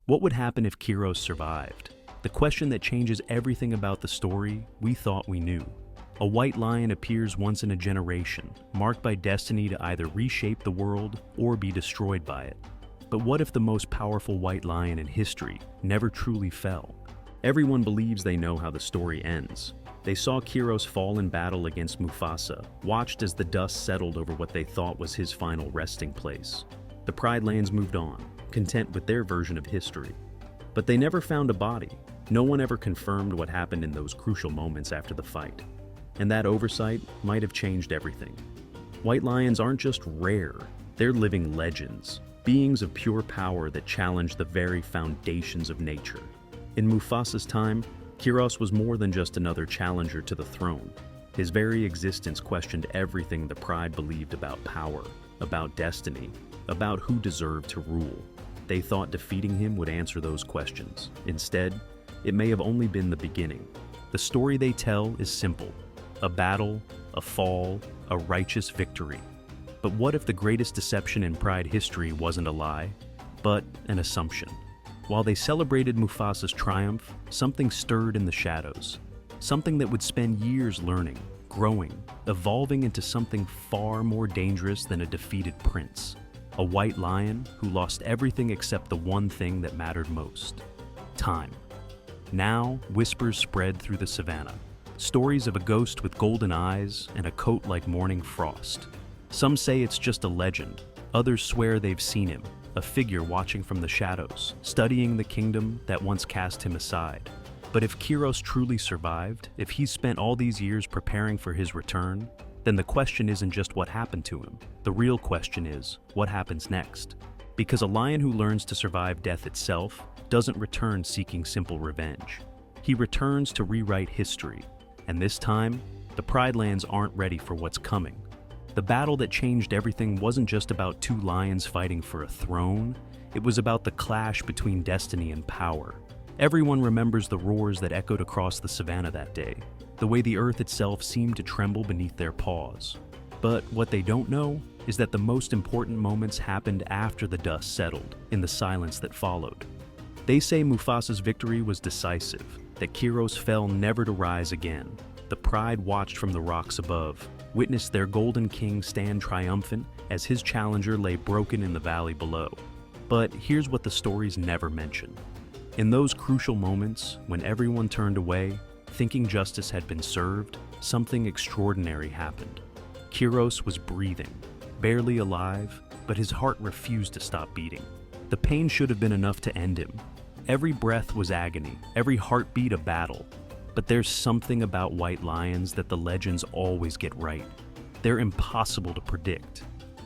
What would happen if Kiros survived? The question that changes everything about the story we thought we knew. A white lion appears once in a generation, marked by destiny to either reshape the world or be destroyed by it. But what if the most powerful white lion in history never truly fell? Everyone believes they know how the story ends. They saw Kiros fall in battle against Mufasa, watched as the dust settled over what they thought was his final resting place. The Pride Lands moved on, content with their version of history. But they never found a body. No one ever confirmed what happened in those crucial moments after the fight. And that oversight might have changed everything. White lions aren't just rare, they're living legends, beings of pure power that challenge the very foundations of nature. In Mufasa's time, Kiros was more than just another challenger to the throne. His very existence questioned everything the Pride believed about power, about destiny, about who deserved to rule. They thought defeating him would answer those questions. Instead, it may have only been the beginning. The story they tell is simple: a battle, a fall, a righteous victory. But what if the greatest deception in Pride history wasn't a lie, but an assumption? While they celebrated Mufasa's triumph, something stirred in the shadows. Something that would spend years learning, growing, evolving into something far more dangerous than a defeated prince. A white lion who lost everything except the one thing that mattered most: time. Now, whispers spread through the savannah. Stories of a ghost with golden eyes and a coat like morning frost. Some say it's just a legend. Others swear they've seen him, a figure watching from the shadows, studying the kingdom that once cast him aside. But if Kiros truly survived, if he's spent all these years preparing for his return, then the question isn't just what happened to him. The real question is, what happens next? Because a lion who learns to survive death itself doesn't return seeking simple revenge. He returns to rewrite history. And this time, the Pride Lands aren't ready for what's coming. The battle that changed everything wasn't just about two lions fighting for a throne. It was about the clash between destiny and power. Everyone remembers the roars that echoed across the savannah that day, the way the earth itself seemed to tremble beneath their paws. But what they don't know is that the most important moments happened after the dust settled, in the silence that followed. They say Mufasa's victory was decisive, that Kiros fell never to rise again. The Pride watched from the rocks above, witnessed their golden king stand triumphant as his challenger lay broken in the valley below. But here's what the stories never mention. In those crucial moments, when everyone turned away, thinking justice had been served, something extraordinary happened. Kiros was breathing, barely alive, but his heart refused to stop beating. The pain should have been enough to end him. Every breath was agony, every heartbeat a battle. But there's something about white lions that the legends always get right. They're impossible to predict.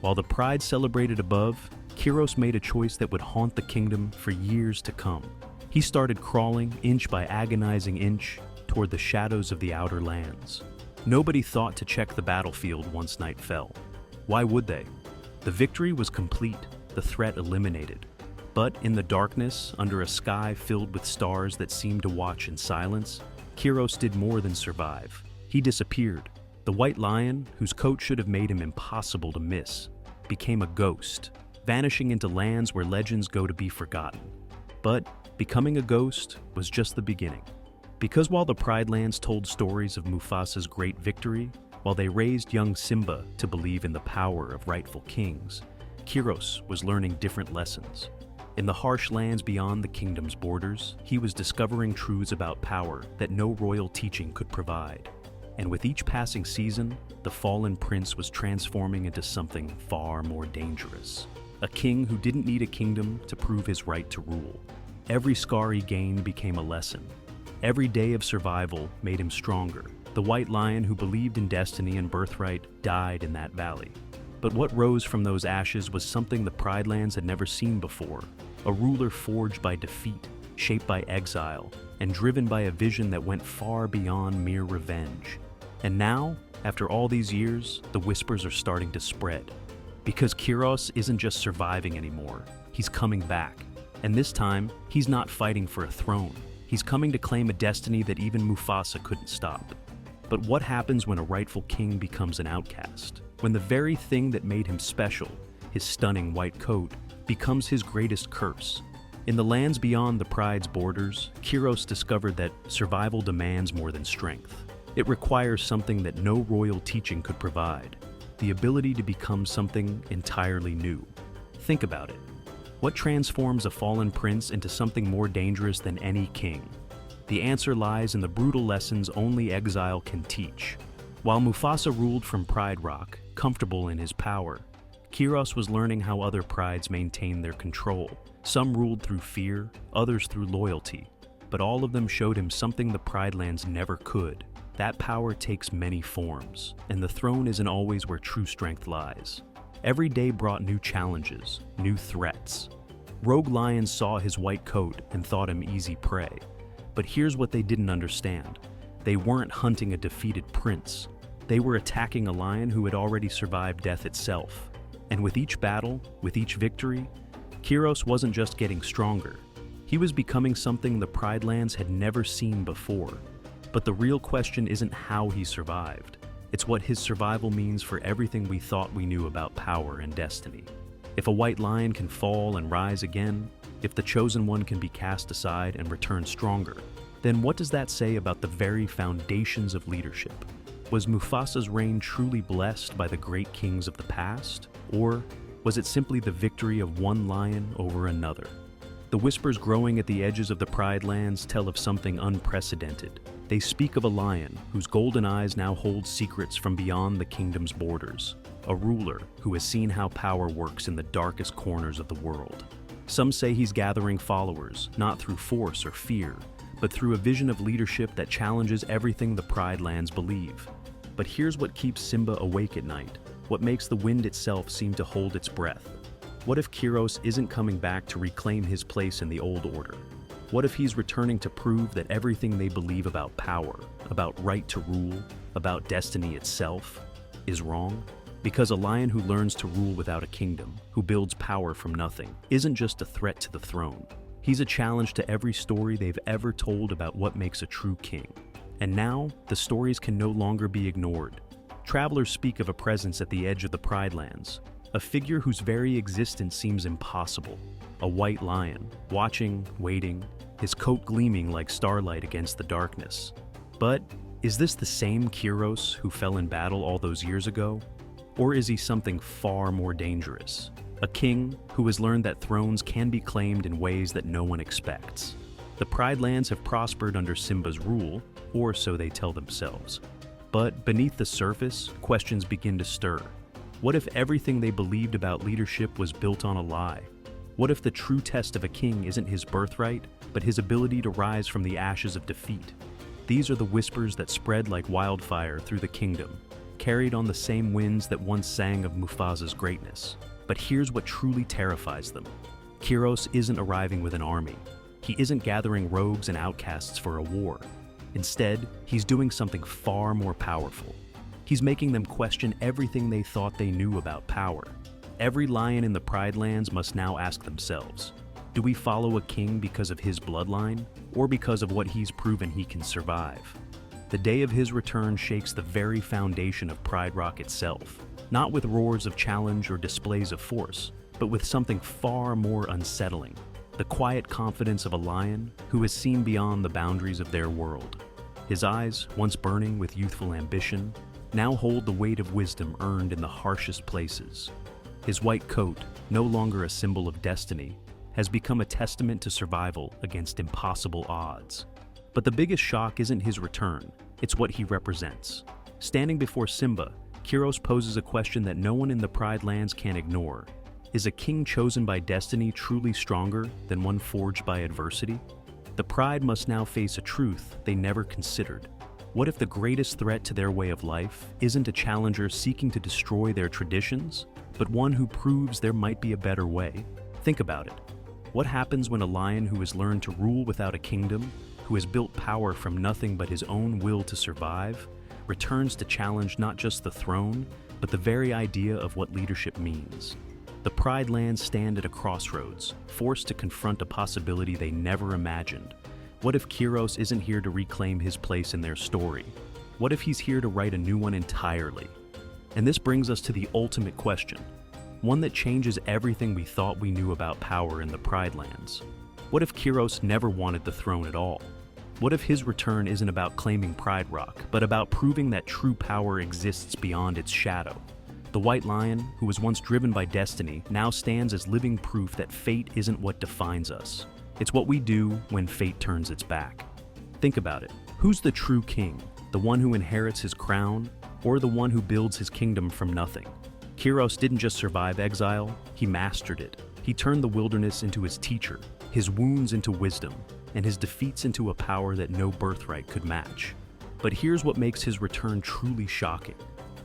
While the Pride celebrated above, Kiros made a choice that would haunt the kingdom for years to come. He started crawling, inch by agonizing inch, toward the shadows of the outer lands. Nobody thought to check the battlefield once night fell. Why would they? The victory was complete, the threat eliminated. But in the darkness, under a sky filled with stars that seemed to watch in silence, Kiros did more than survive. He disappeared. The white lion, whose coat should have made him impossible to miss, became a ghost, vanishing into lands where legends go to be forgotten. But becoming a ghost was just the beginning. Because while the Pride Lands told stories of Mufasa's great victory, while they raised young Simba to believe in the power of rightful kings, Kiros was learning different lessons. In the harsh lands beyond the kingdom's borders, he was discovering truths about power that no royal teaching could provide. And with each passing season, the fallen prince was transforming into something far more dangerous. A king who didn't need a kingdom to prove his right to rule. Every scar he gained became a lesson. Every day of survival made him stronger. The white lion who believed in destiny and birthright died in that valley. But what rose from those ashes was something the Pride Lands had never seen before. A ruler forged by defeat, shaped by exile, and driven by a vision that went far beyond mere revenge. And now, after all these years, the whispers are starting to spread. Because Kiros isn't just surviving anymore, he's coming back. And this time, he's not fighting for a throne. He's coming to claim a destiny that even Mufasa couldn't stop. But what happens when a rightful king becomes an outcast? When the very thing that made him special, his stunning white coat, becomes his greatest curse? In the lands beyond the Pride's borders, Kiros discovered that survival demands more than strength. It requires something that no royal teaching could provide, the ability to become something entirely new. Think about it. What transforms a fallen prince into something more dangerous than any king? The answer lies in the brutal lessons only exile can teach. While Mufasa ruled from Pride Rock, comfortable in his power, Kiros was learning how other prides maintained their control. Some ruled through fear, others through loyalty, but all of them showed him something the Pride Lands never could. That power takes many forms, and the throne isn't always where true strength lies. Every day brought new challenges, new threats. Rogue lions saw his white coat and thought him easy prey. But here's what they didn't understand. They weren't hunting a defeated prince. They were attacking a lion who had already survived death itself. And with each battle, with each victory, Kiros wasn't just getting stronger. He was becoming something the Pride Lands had never seen before. But the real question isn't how he survived. It's what his survival means for everything we thought we knew about power and destiny. If a white lion can fall and rise again, if the chosen one can be cast aside and return stronger, then what does that say about the very foundations of leadership? Was Mufasa's reign truly blessed by the great kings of the past? Or was it simply the victory of one lion over another? The whispers growing at the edges of the Pride Lands tell of something unprecedented. They speak of a lion whose golden eyes now hold secrets from beyond the kingdom's borders, a ruler who has seen how power works in the darkest corners of the world. Some say he's gathering followers, not through force or fear, but through a vision of leadership that challenges everything the Pride Lands believe. But here's what keeps Simba awake at night, what makes the wind itself seem to hold its breath. What if Kiros isn't coming back to reclaim his place in the old order? What if he's returning to prove that everything they believe about power, about right to rule, about destiny itself, is wrong? Because a lion who learns to rule without a kingdom, who builds power from nothing, isn't just a threat to the throne. He's a challenge to every story they've ever told about what makes a true king. And now, the stories can no longer be ignored. Travelers speak of a presence at the edge of the Pride Lands, a figure whose very existence seems impossible. A white lion, watching, waiting, his coat gleaming like starlight against the darkness. But is this the same Kiros who fell in battle all those years ago? Or is he something far more dangerous? A king who has learned that thrones can be claimed in ways that no one expects. The Pride Lands have prospered under Simba's rule, or so they tell themselves. But beneath the surface, questions begin to stir. What if everything they believed about leadership was built on a lie? What if the true test of a king isn't his birthright, but his ability to rise from the ashes of defeat? These are the whispers that spread like wildfire through the kingdom, carried on the same winds that once sang of Mufasa's greatness. But here's what truly terrifies them. Kiros isn't arriving with an army. He isn't gathering rogues and outcasts for a war. Instead, he's doing something far more powerful. He's making them question everything they thought they knew about power. Every lion in the Pride Lands must now ask themselves, do we follow a king because of his bloodline, or because of what he's proven he can survive? The day of his return shakes the very foundation of Pride Rock itself, not with roars of challenge or displays of force, but with something far more unsettling, the quiet confidence of a lion who has seen beyond the boundaries of their world. His eyes, once burning with youthful ambition, now hold the weight of wisdom earned in the harshest places. His white coat, no longer a symbol of destiny, has become a testament to survival against impossible odds. But the biggest shock isn't his return, it's what he represents. Standing before Simba, Kiros poses a question that no one in the Pride Lands can ignore. Is a king chosen by destiny truly stronger than one forged by adversity? The Pride must now face a truth they never considered. What if the greatest threat to their way of life isn't a challenger seeking to destroy their traditions, but one who proves there might be a better way? Think about it. What happens when a lion who has learned to rule without a kingdom, who has built power from nothing but his own will to survive, returns to challenge not just the throne, but the very idea of what leadership means? The Pride Lands stand at a crossroads, forced to confront a possibility they never imagined. What if Kiros isn't here to reclaim his place in their story? What if he's here to write a new one entirely? And this brings us to the ultimate question, one that changes everything we thought we knew about power in the Pride Lands. What if Kiros never wanted the throne at all? What if his return isn't about claiming Pride Rock, but about proving that true power exists beyond its shadow? The White Lion, who was once driven by destiny, now stands as living proof that fate isn't what defines us. It's what we do when fate turns its back. Think about it. Who's the true king? The one who inherits his crown, or the one who builds his kingdom from nothing? Kiros didn't just survive exile, he mastered it. He turned the wilderness into his teacher, his wounds into wisdom, and his defeats into a power that no birthright could match. But here's what makes his return truly shocking.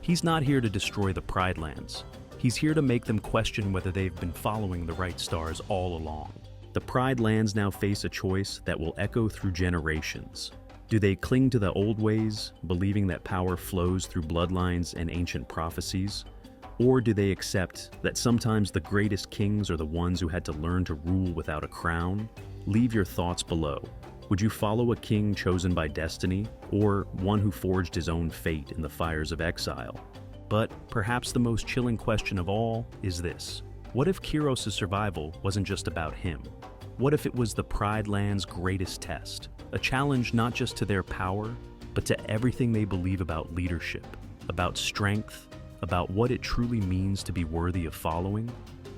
He's not here to destroy the Pride Lands. He's here to make them question whether they've been following the right stars all along. The Pride Lands now face a choice that will echo through generations. Do they cling to the old ways, believing that power flows through bloodlines and ancient prophecies? Or do they accept that sometimes the greatest kings are the ones who had to learn to rule without a crown? Leave your thoughts below. Would you follow a king chosen by destiny, or one who forged his own fate in the fires of exile? But perhaps the most chilling question of all is this. What if Kiros' survival wasn't just about him? What if it was the Pride Land's greatest test? A challenge not just to their power, but to everything they believe about leadership, about strength, about what it truly means to be worthy of following?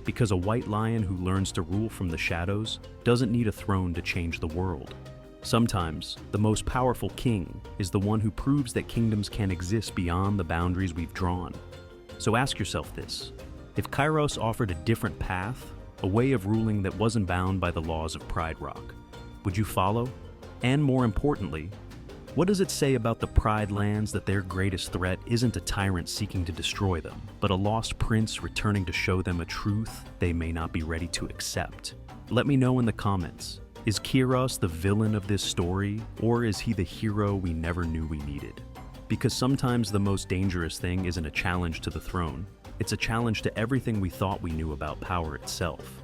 Because a white lion who learns to rule from the shadows doesn't need a throne to change the world. Sometimes, the most powerful king is the one who proves that kingdoms can exist beyond the boundaries we've drawn. So ask yourself this. If Kiros offered a different path, a way of ruling that wasn't bound by the laws of Pride Rock, would you follow? And more importantly, what does it say about the Pride Lands that their greatest threat isn't a tyrant seeking to destroy them, but a lost prince returning to show them a truth they may not be ready to accept? Let me know in the comments. Is Kiros the villain of this story, or is he the hero we never knew we needed? Because sometimes the most dangerous thing isn't a challenge to the throne, it's a challenge to everything we thought we knew about power itself.